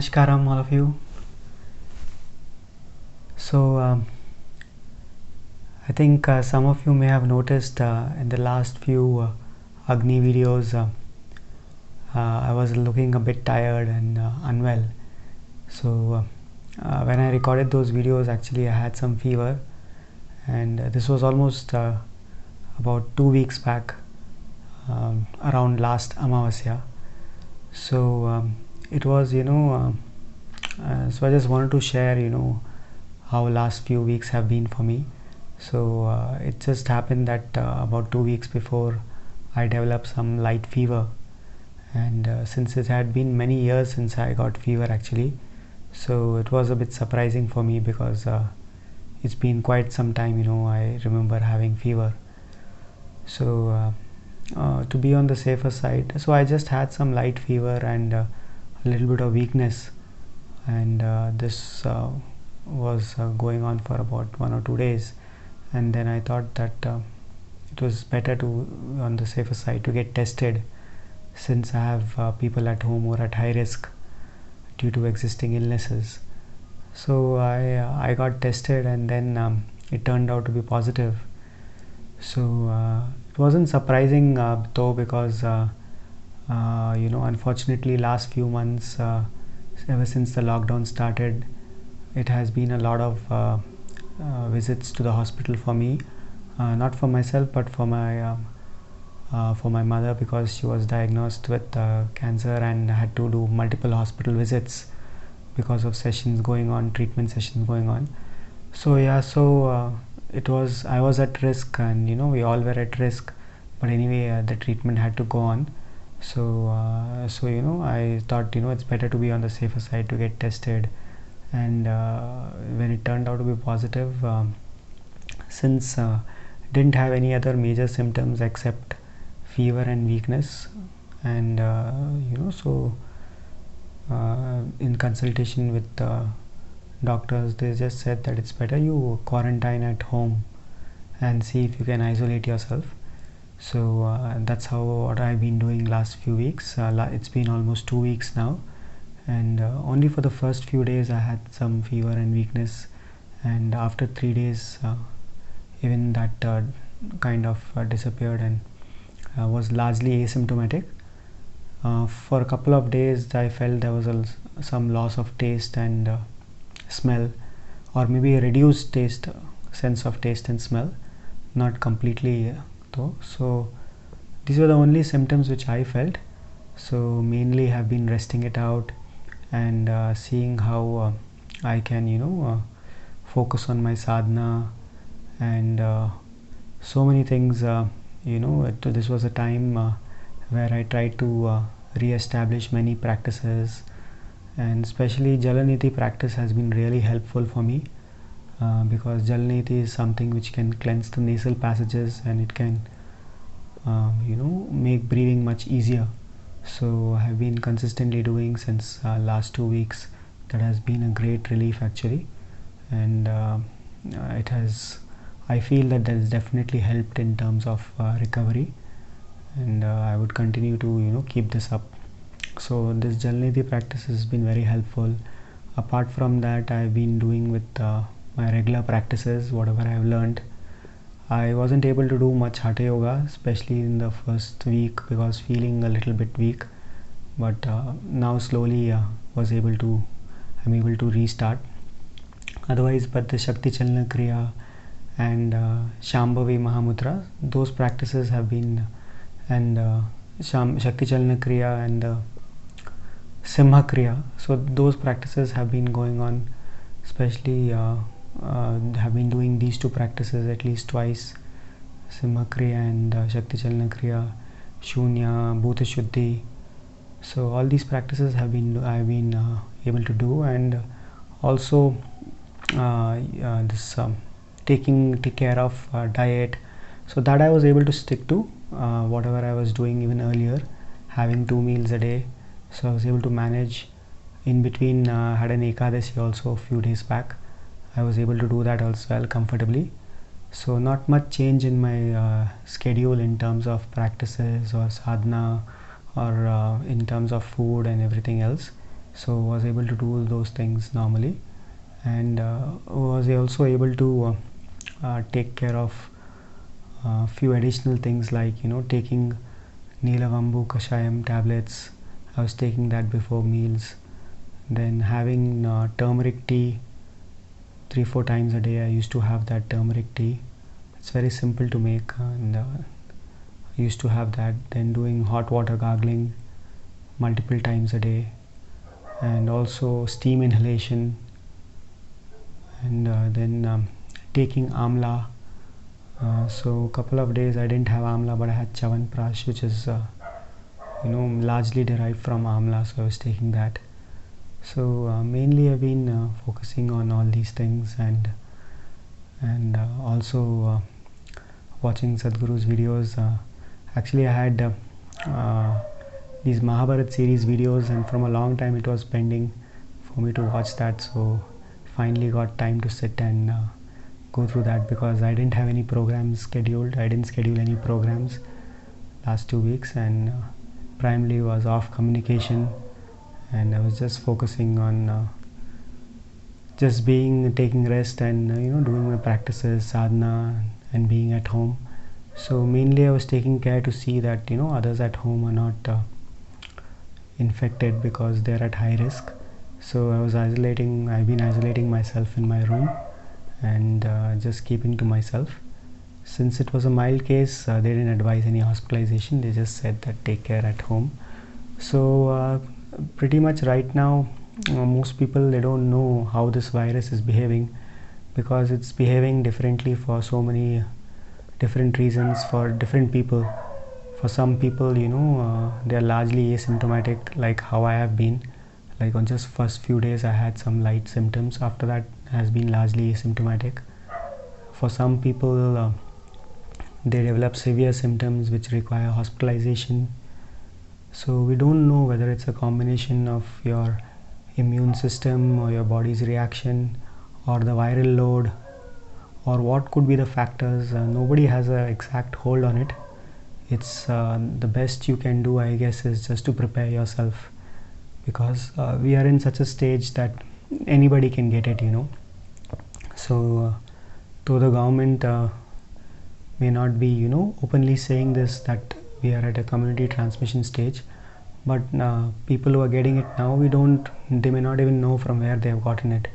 Namaskaram, all of you. So, I think some of you may have noticed in the last few Agni videos, I was looking a bit tired and unwell. So, when I recorded those videos, actually, I had some fever, and this was almost about 2 weeks back, around last Amavasya. So, it was, so I just wanted to share, how last few weeks have been for me. So it just happened that about 2 weeks before I developed some light fever, and since it had been many years since I got fever actually, so it was a bit surprising for me because it's been quite some time, I remember having fever. So to be on the safer side, so I just had some light fever and a little bit of weakness, and this was going on for about 1 or 2 days, and then I thought that it was better to, on the safer side, to get tested, since I have people at home who are at high risk due to existing illnesses. So I got tested, and then it turned out to be positive. So it wasn't surprising though, because unfortunately last few months, ever since the lockdown started, it has been a lot of visits to the hospital for me, not for myself but for my mother, because she was diagnosed with cancer and had to do multiple hospital visits because of treatment sessions going on. So I was at risk, and we all were at risk, but anyway, the treatment had to go on. So I thought, it's better to be on the safer side to get tested. And when it turned out to be positive, since didn't have any other major symptoms except fever and weakness, and in consultation with doctors, they just said that it's better you quarantine at home and see if you can isolate yourself. So that's what I've been doing last few weeks. It's been almost 2 weeks now, and only for the first few days I had some fever and weakness, and after 3 days even that kind of disappeared and was largely asymptomatic. For a couple of days I felt there was some loss of taste and smell, or maybe a reduced sense of taste and smell, not completely though. So these were the only symptoms which I felt. So mainly have been resting it out and seeing how I can focus on my sadhana and so many things. This was a time where I tried to re-establish many practices, and especially Jalaniti practice has been really helpful for me, because Jalaniti is something which can cleanse the nasal passages, and it can make breathing much easier. So I have been consistently doing since last 2 weeks. That has been a great relief actually, and I feel that has definitely helped in terms of recovery, and I would continue to keep this up. So this Jalaniti practice has been very helpful. Apart from that, I've been doing with my regular practices whatever I've learned. I wasn't able to do much Hatha Yoga, especially in the first week, because feeling a little bit weak, but now slowly I'm able to restart. Otherwise, but the Shakti Chalana Kriya and Shambhavi Mahamudra, those practices have been, and Shakti Chalana Kriya and Simha Kriya, so those practices have been going on, especially have been doing these two practices at least twice, Simha Kriya and Shakti Chalana Kriya, Shunya, Bhuta Shuddhi. So all these practices I've been able to do, and also this taking care of diet, so that I was able to stick to whatever I was doing even earlier, having 2 meals a day. So I was able to manage. In between, had an Ekadashi also a few days back. I was able to do that as well comfortably. So not much change in my schedule in terms of practices or sadhana, or in terms of food and everything else. so was able to do those things normally, and was also able to take care of a few additional things, like taking Nilavambu Kashayam tablets. I was taking that before meals, then having turmeric tea 3-4 times a day. I used to have that turmeric tea. It's very simple to make, and I used to have that. Then doing hot water gargling multiple times a day, and also steam inhalation, and then taking amla. So a couple of days I didn't have amla, but I had Chyawanprash, which is largely derived from amla, so I was taking that. So mainly I've been focusing on all these things, and also watching Sadhguru's videos. Actually, I had these Mahabharat series videos, and from a long time it was pending for me to watch that. So finally got time to sit and go through that, because I didn't have any programs scheduled. I didn't schedule any programs last 2 weeks, and primarily was off communication, and I was just focusing on just taking rest, and doing my practices, sadhana, and being at home. So mainly I was taking care to see that others at home are not infected, because they're at high risk. So I've been isolating myself in my room, and just keeping to myself. Since it was a mild case, they didn't advise any hospitalization. They just said that take care at home. So pretty much right now, most people, they don't know how this virus is behaving, because it's behaving differently for so many different reasons for different people. For some people, they are largely asymptomatic, like how I have been. Like on just first few days I had some light symptoms, after that has been largely asymptomatic. For some people, they develop severe symptoms which require hospitalization. So we don't know whether it's a combination of your immune system, or your body's reaction, or the viral load, or what could be the factors. Nobody has an exact hold on it. It's the best you can do, I guess, is just to prepare yourself, because we are in such a stage that anybody can get it. So though the government may not be openly saying this, that we are at a community transmission stage, but people who are getting it now, they may not even know from where they have gotten it.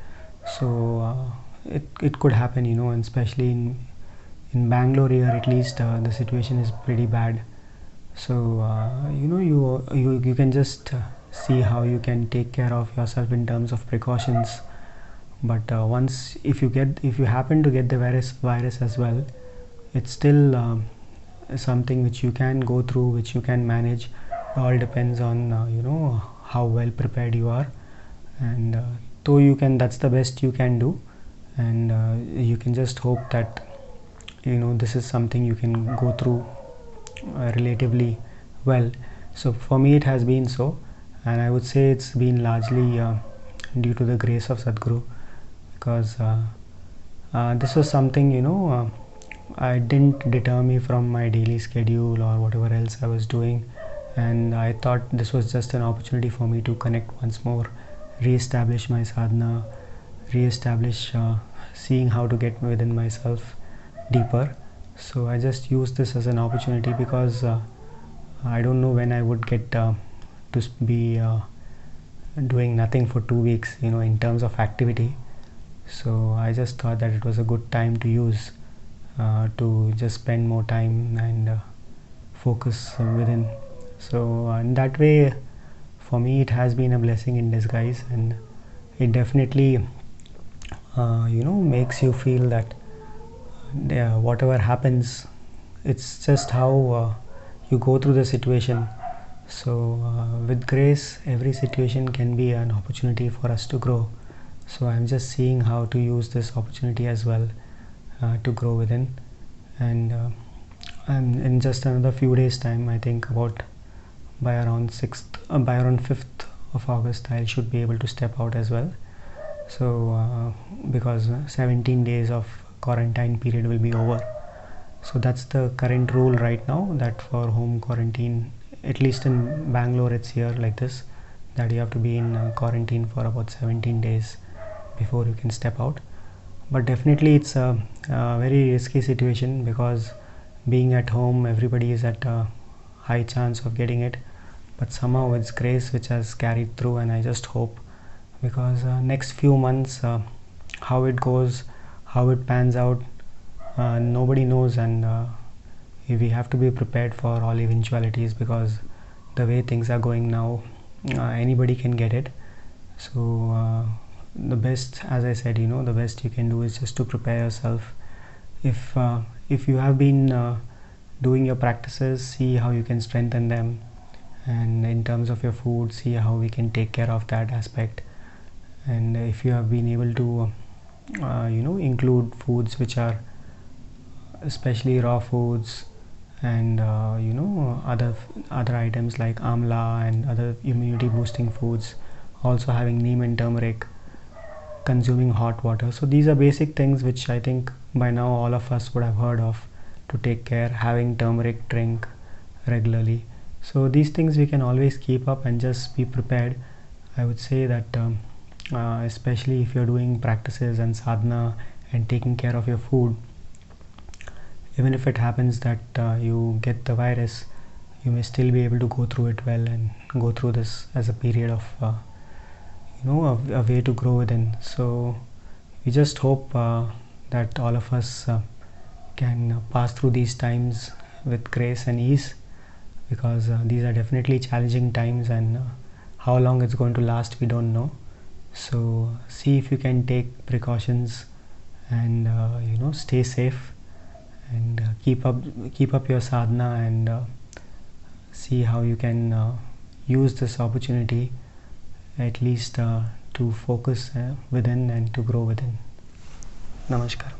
So it could happen, and especially in Bangalore here, at least the situation is pretty bad. So you can just see how you can take care of yourself in terms of precautions. But once if you happen to get the virus as well, it's still something which you can go through, which you can manage. All depends on how well prepared you are, and that's the best you can do, and you can just hope that this is something you can go through relatively well. So for me it has been so, and I would say it's been largely due to the grace of Sadhguru, because this was something I didn't deter me from my daily schedule or whatever else I was doing, and I thought this was just an opportunity for me to connect once more, re-establish my sadhana, re-establish seeing how to get within myself deeper. So I just used this as an opportunity, because I don't know when I would get to be doing nothing for 2 weeks in terms of activity. So I just thought that it was a good time to use to just spend more time and focus within. So in that way, for me it has been a blessing in disguise, and it definitely makes you feel that whatever happens, it's just how you go through the situation. So with grace, every situation can be an opportunity for us to grow. So I'm just seeing how to use this opportunity as well to grow within, and in just another few days time, I think by around 5th of August, I should be able to step out as well. So because 17 days of quarantine period will be over. So that's the current rule right now, that for home quarantine, at least in Bangalore it's here like this, that you have to be in quarantine for about 17 days before you can step out. But definitely it's a very risky situation, because being at home, everybody is at a high chance of getting it. But somehow it's grace which has carried through, and I just hope, because next few months, how it goes, how it pans out, nobody knows. And we have to be prepared for all eventualities, because the way things are going now, anybody can get it. So the best, as I said, the best you can do is just to prepare yourself. If you have been doing your practices, see how you can strengthen them, and in terms of your food, see how we can take care of that aspect. And if you have been able to include foods which are especially raw foods, and other items like amla and other immunity boosting foods, also having neem and turmeric, consuming hot water. So these are basic things which I think by now all of us would have heard of, to take care, having turmeric drink regularly. So these things we can always keep up and just be prepared. I would say that especially if you're doing practices and sadhana and taking care of your food, even if it happens that you get the virus, you may still be able to go through it well and go through this as a period of a way to grow within. So we just hope that all of us can pass through these times with grace and ease, because these are definitely challenging times, and how long it's going to last we don't know. So see if you can take precautions, and stay safe, and keep up your sadhana, and see how you can use this opportunity, at least to focus within and to grow within. Namaskar.